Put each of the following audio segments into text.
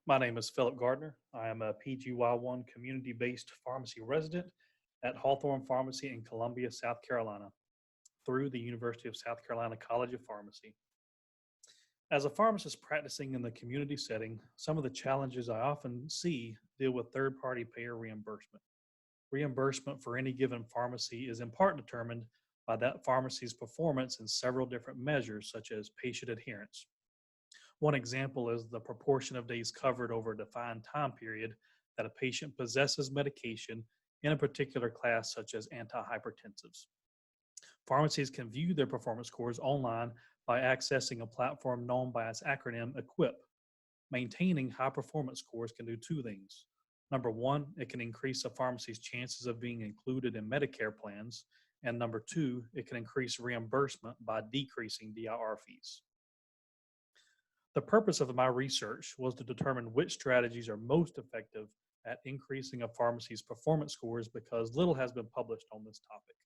My name is Philip Gardner. I am a PGY1 community based pharmacy resident at Hawthorne Pharmacy in Columbia, South Carolina, through the University of South Carolina College of Pharmacy. As a pharmacist practicing in the community setting, some of the challenges I often see deal with third party payer reimbursement. Reimbursement for any given pharmacy is in part determined by that pharmacy's performance in several different measures, such as patient adherence. One example is the proportion of days covered over a defined time period that a patient possesses medication in a particular class, such as antihypertensives. Pharmacies can view their performance scores online by accessing a platform known by its acronym EQUIP. Maintaining high performance scores can do two things. Number one, it can increase a pharmacy's chances of being included in Medicare plans. And number two, it can increase reimbursement by decreasing DIR fees. The purpose of my research was to determine which strategies are most effective at increasing a pharmacy's performance scores because little has been published on this topic.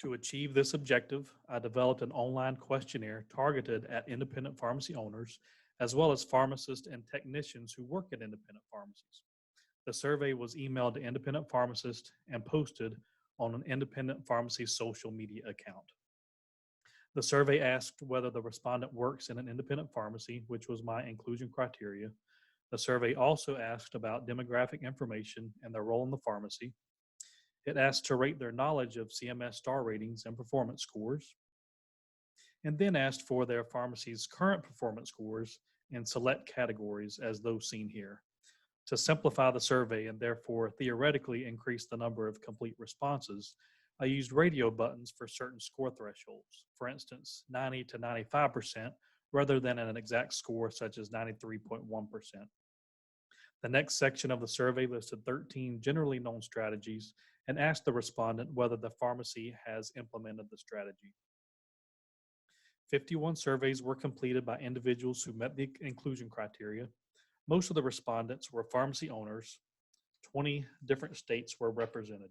To achieve this objective, I developed an online questionnaire targeted at independent pharmacy owners, as well as pharmacists and technicians who work at independent pharmacies. The survey was emailed to independent pharmacists and posted on an independent pharmacy social media account. The survey asked whether the respondent works in an independent pharmacy, which was my inclusion criteria. The survey also asked about demographic information and their role in the pharmacy. It asked to rate their knowledge of CMS star ratings and performance scores, and then asked for their pharmacy's current performance scores in select categories as those seen here. To simplify the survey and therefore theoretically increase the number of complete responses, I used radio buttons for certain score thresholds, for instance, 90 to 95%, rather than an exact score such as 93.1%. The next section of the survey listed 13 generally known strategies and asked the respondent whether the pharmacy has implemented the strategy. 51 surveys were completed by individuals who met the inclusion criteria. Most of the respondents were pharmacy owners. 20 different states were represented.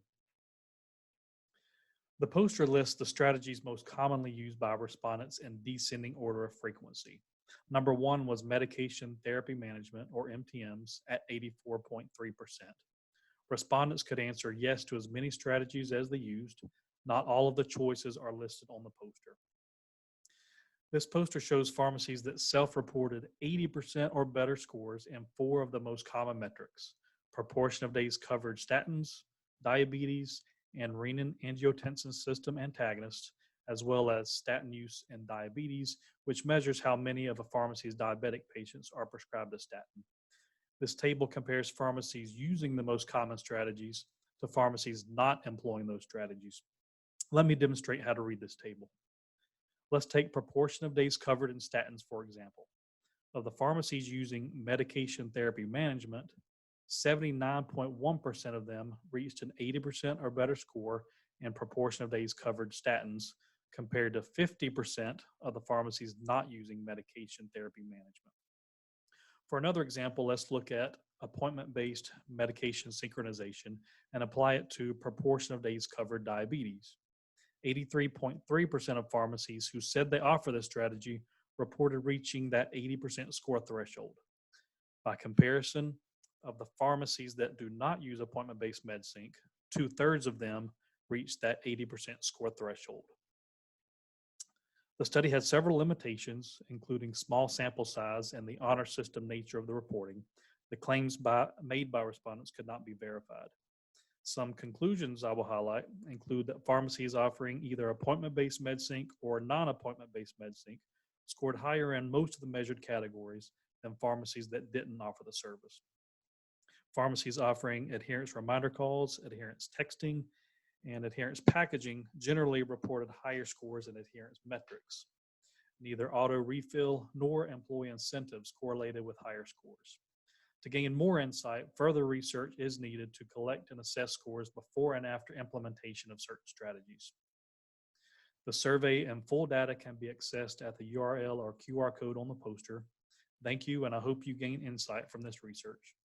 The poster lists the strategies most commonly used by respondents in descending order of frequency. Number one was medication therapy management, or MTMs, at 84.3%. Respondents could answer yes to as many strategies as they used. Not all of the choices are listed on the poster. This poster shows pharmacies that self-reported 80% or better scores in four of the most common metrics: proportion of days covered statins, diabetes, and renin-angiotensin system antagonists, as well as statin use in diabetes, which measures how many of a pharmacy's diabetic patients are prescribed a statin. This table compares pharmacies using the most common strategies to pharmacies not employing those strategies. Let me demonstrate how to read this table. Let's take proportion of days covered in statins, for example. Of the pharmacies using medication therapy management, 79.1% of them reached an 80% or better score in proportion of days covered statins, compared to 50% of the pharmacies not using medication therapy management. For another example, let's look at appointment-based medication synchronization and apply it to proportion of days covered diabetes. 83.3% of pharmacies who said they offer this strategy reported reaching that 80% score threshold. By comparison, of the pharmacies that do not use appointment-based MedSync, 2/3 of them reached that 80% score threshold. The study had several limitations, including small sample size and the honor system nature of the reporting. The claims made by respondents could not be verified. Some conclusions I will highlight include that pharmacies offering either appointment-based MedSync or non-appointment-based MedSync scored higher in most of the measured categories than pharmacies that didn't offer the service. Pharmacies offering adherence reminder calls, adherence texting, and adherence packaging generally reported higher scores in adherence metrics. Neither auto refill nor employee incentives correlated with higher scores. To gain more insight, further research is needed to collect and assess scores before and after implementation of certain strategies. The survey and full data can be accessed at the URL or QR code on the poster. Thank you, and I hope you gain insight from this research.